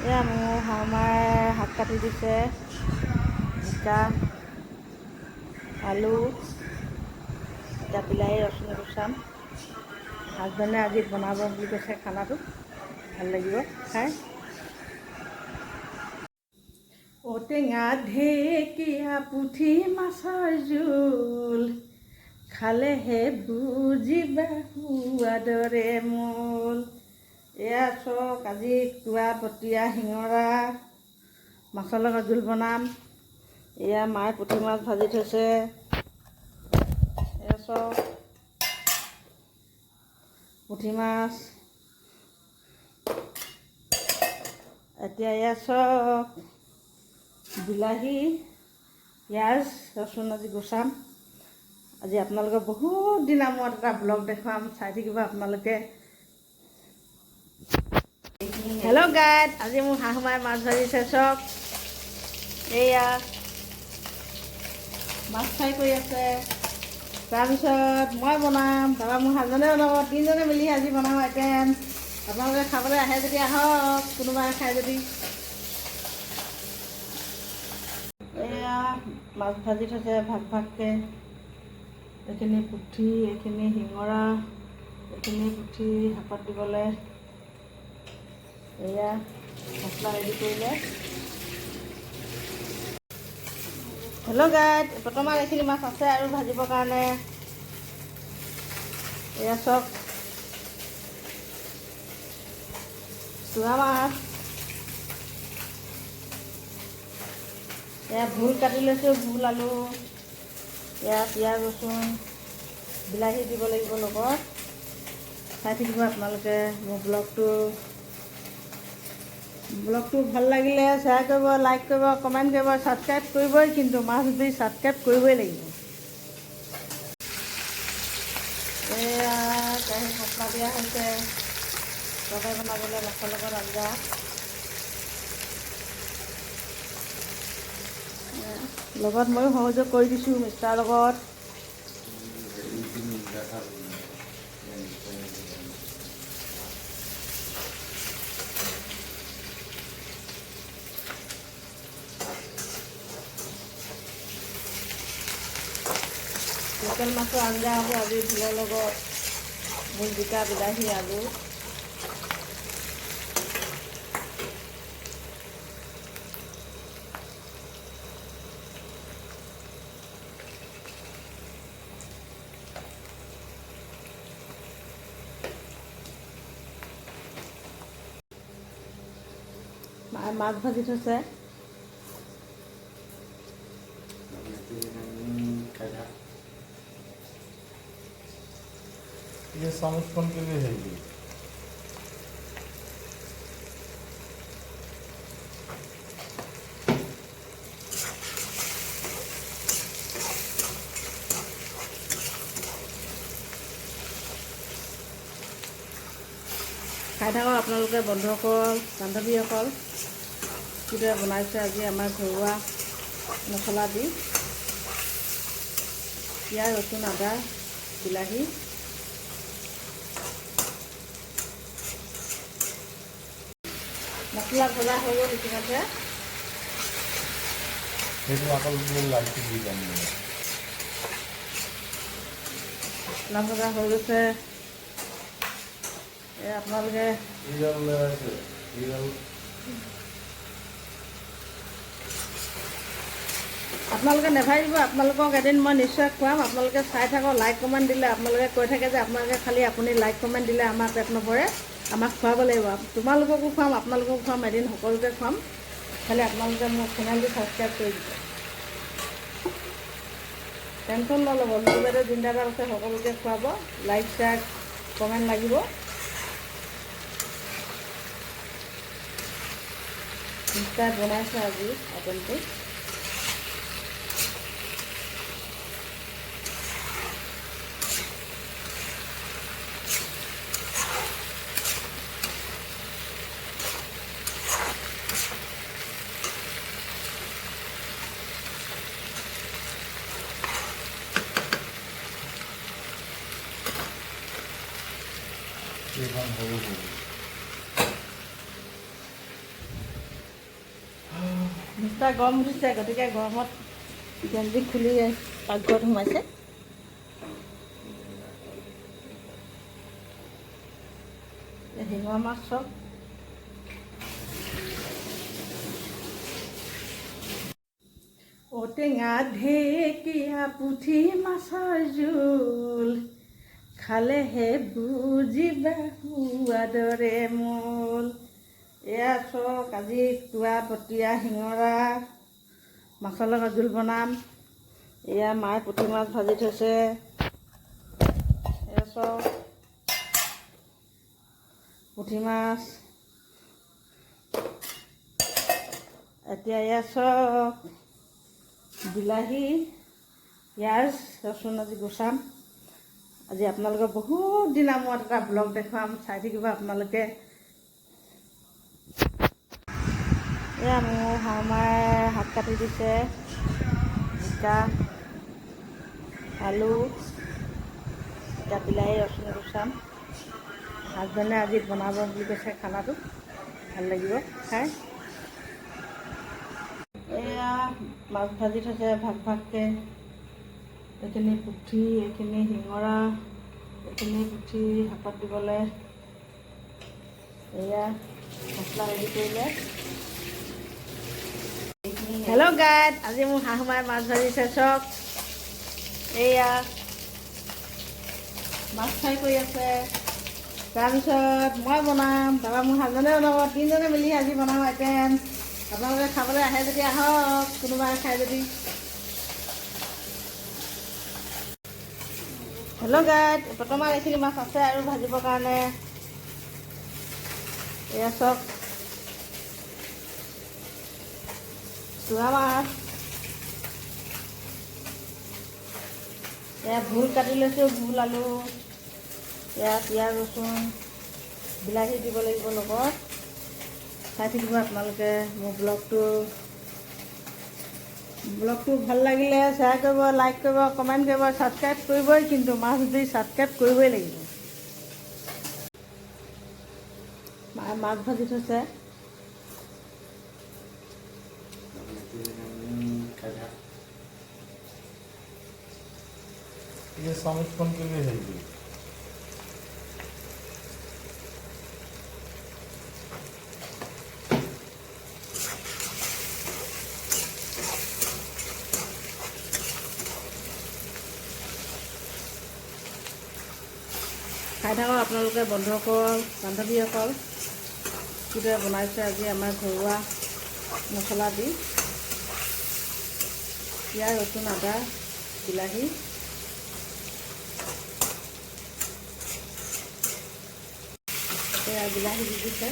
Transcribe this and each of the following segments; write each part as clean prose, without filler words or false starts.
এয়া মোৰ শাহুমাই শাক কাটি দিছে, জিকা, আলু, এতিয়া বিলাহী ৰচুন গুচাম। হাজবেণ্ডে আজি বনাব বুলি কৈছে, খানাটো ভাল লাগিব খাই। ঔটেঙা ঢেকীয়া পুঠি মাছৰ জোল, খালেহে বুজিবা সোৱাদৰে মূল। এয়া চক আজি তোৰা পতীয়া শিঙৰা মাছৰ লগত জোল বনাম। এয়া মায়ে পুঠি মাছ ভাজি থৈছে। এয়া চক পুঠি মাছ। এতিয়া এয়া চক বিলাহী, পিঁয়াজ, ৰচুন আজি গুচাম। আজি আপোনালোকে বহুত দিনৰ মূৰত এটা ব্লগ দেখুৱাম, চাই থাকিব আপোনালোকে। হেল্ল' গাইজ, আজি মোৰ শাহুমাই মাছ ভাজিছে চক। এয়া মাছ ফ্ৰাই কৰি আছে। তাৰপিছত মই বনাম, তাৰপৰা মোৰ হাজবেণ্ডে বনাব, তিনিজনে মিলি আজি বনাম আইটেম। আপোনালোকে খাবলৈ আহে যদি আহক, কোনোবাই খায় যদি। এয়া মাছ ভাজি থৈছে ভাগ ভাগকৈ। এইখিনি পুঠি, এইখিনি শিঙৰা, এইখিনি পুঠি শাকত দিবলৈ। এয়া মছলা ৰেডি কৰিলে। হেল্ল' গাইজ, বৰ্তমান এইখিনি মাছ আছে আৰু ভাজিবৰ কাৰণে। এয়া চক চুঙা মাছ। এয়া ভোল কাটি লৈছোঁ, ভোল আলু। এয়া পিঁয়াজ ৰচুন বিলাহী দিব লাগিব লগত। চাই থাকিব আপোনালোকে মোৰ ব্লগটো ভাল লাগিলে শ্বেয়াৰ কৰিব, লাইক কৰিব, কমেণ্ট কৰিব, ছাবস্ক্ৰাইব কৰিবই, কিন্তু মাষ্ট বি ছাবস্ক্ৰাইব কৰিবই লাগিব। এয়া কেৰাহীত মছলা দিয়া হৈছে তৰকাৰী বনাবলৈ, মাছৰ লগত আঞ্জা। লগত ময়ো সহযোগ কৰি দিছোঁ মিষ্টাৰ লগত। লোকেল মাছৰ আঞ্জা হ'ব আজি ভোলৰ লগত, ভোল, জিকা, বিলাহী, আলু। মায়ে মাছ ভাজি থৈছে। ये समझ के लिए है ये। খাই থাকক আপোনালোকে বন্ধুসকল, বান্ধৱীসকল, কিদৰে বনাইছে আজি আমাৰ ঘৰুৱা মছলা দি। পিঁয়াজ, ৰচুন, আদা, বিলাহী। মছলা ভজা হৈ গ'ল ইতিমধ্যে। মছলা ভজা হৈ গৈছে। আপোনালোকে নেভাবিব, আপোনালোকক এদিন মই নিশ্চয় খুৱাম। আপোনালোকে চাই থাকক, লাইক কমেণ্ট দিলে, আপোনালোকে কৈ থাকে যে আপোনালোকে খালি আপুনি লাইক কমেণ্ট দিলে আমাৰ পেট নভৰে, আমাক খুৱাব লাগিব। তোমালোককো খুৱাম, আপোনালোককো খুৱাম, এদিন সকলোকে খুৱাম। খালি আপোনালোকে মোৰ চেনেলটো ছাবস্ক্ৰাইব কৰি দিব। টেনশ্যন নল'ব, মোৰ বাইদেউ জিন্দাবাদ আছে, সকলোকে খুৱাব। লাইক শ্বেয়াৰ কমেণ্ট লাগিব। নিশ্চয় বনাইছে আজি আইটেমটো। মিষ্টাৰ গৰম উঠিছে, গতিকে গৰমত গেঞ্জি খুলি পাকঘৰত সোমাইছে। শিঙৰা মাছ চব ঔটেঙা ঢেকীয়া পুঠি মাছৰ জোল, খালেহে বুজিবা সোৱাদৰে মূল। এয়া চক আজি তোৱা পতীয়া শিঙৰা মাছৰ লগত জোল বনাম। এয়া মায়ে পুঠি মাছ ভাজি থৈছে। এয়া চক পুঠি মাছ। এতিয়া এয়া চক বিলাহী, পিঁয়াজ, ৰচুন আজি গুচাম। আজি আপোনালোকক বহুত দিনৰ মূৰত এটা ব্লগ দেখুৱাম, চাই থাকিব আপোনালোকে। এয়া মোৰ শাহুমাই শাক কাটি দিছে, জিকা, আলু, এতিয়া বিলাহী, ৰচুন গুচাম। হাজবেণ্ডে আজি বনাব বুলি কৈছে, খানাটো ভাল লাগিব খাই। এয়া মাছ ভাজি থৈছে ভাগ ভাগকৈ। এইখিনি পুঠি, এইখিনি শিঙৰা, এইখিনি পুঠি শাকত দিবলৈ। এয়া মছলা ৰেডি কৰিলে। হেল্ল' গাইড, আজি মোৰ শাহুমাই মাছ ভাজিছে চক। এয়া মাছ ফ্ৰাই কৰি আছে। তাৰপিছত মই বনাম, তাৰপৰা মোৰ হাজবেণ্ডে বনাব। তিনিজনে মিলি আজি বনাম আইটেম। আপোনালোকে খাবলৈ আহে যদি আহক, কোনোবাই খাই যদি। হেল্ল' গাইড, বৰ্তমান এইখিনি মাছ আছে আৰু ভাজিবৰ কাৰণে। এয়া চক তোৰা মাছ। এয়া ভোল কাটি লৈছোঁ, ভোল, আলু। এয়া পিঁয়াজ, ৰচুন, বিলাহী দিব লাগিব লগত। চাই থাকিব আপোনালোকে মোৰ ব্লগটো ভাল লাগিলে শ্বেয়াৰ কৰিব, লাইক কৰিব, কমেণ্ট কৰিব, ছাবস্ক্ৰাইব কৰিবই। কিন্তু মাছ দি ছাবস্ক্ৰাইব কৰিবই লাগিব। মায়ে মাছ ভাজি থৈছে। ये समझपन के लिए है ये। খাই থাকক আপোনালোকে বন্ধুসকল, বান্ধৱীসকল। কিদৰে বনাইছে আজি আমাৰ ঘৰুৱা মছলা দি। পিঁয়াজ, ৰচুন, আদা, বিলাহী। এয়া বিলাহী দি দিছে।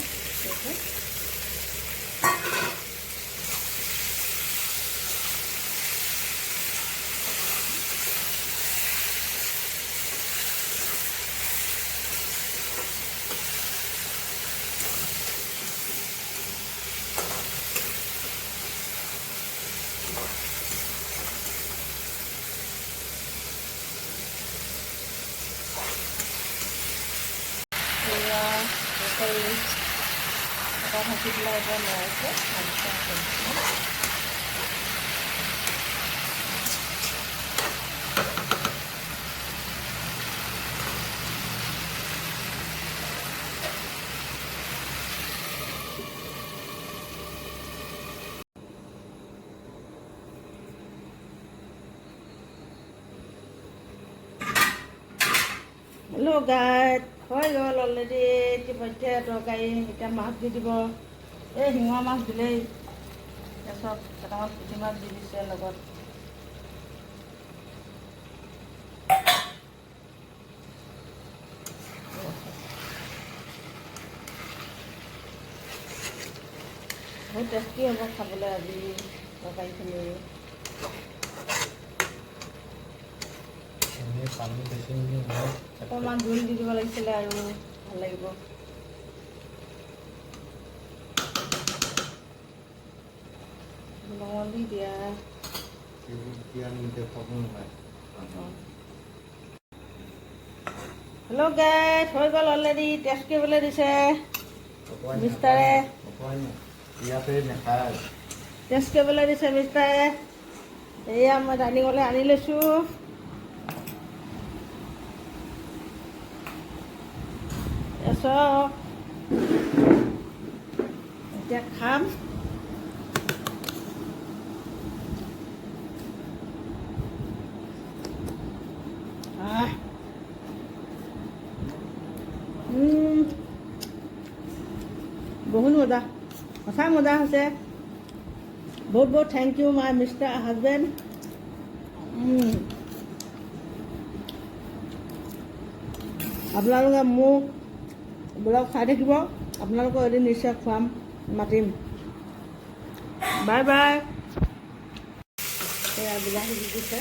এটা ভাজি পেলাই এতিয়া লৰাইছে। হেল্ল' গাইড, হৈ গ'ল অলৰেডি ইতিমধ্যে তৰকাৰী। এতিয়া মাছ দি দিব। এই শিঙৰা মাছ দিলেই। তাৰপিছত কেইটামান পুঠি মাছ দি দিছে লগত। বহুত টেষ্টি হ'ব খাবলৈ আজি তৰকাৰীখিনি। पानी बेसी नहीं है। অকণমান জোল দি দিব লাগিছিলে আৰু ভাল লাগিব। লৱণ দি দিয়া। হেল্ল' গাইড, হৈ গ'ল অলৰেডি। টেষ্ট কৰিবলৈ দিছে মিষ্টাৰে। টেষ্ট কৰিবলৈ দিছে মিষ্টাৰে। এয়া মই ডাইনিঙলৈ আনি লৈছোঁ। চাওক এতিয়া খাম। বহুত মজা, সঁচা মজা হৈছে। বহুত বহুত thank you my mister husband. আপোনালোকে মোক ব্লগ চাই থাকিব, আপোনালোকক এদিন নিশ্চয় খুৱাম, মাতিম। Bye bye. এয়া বিলাহী দি দিছে।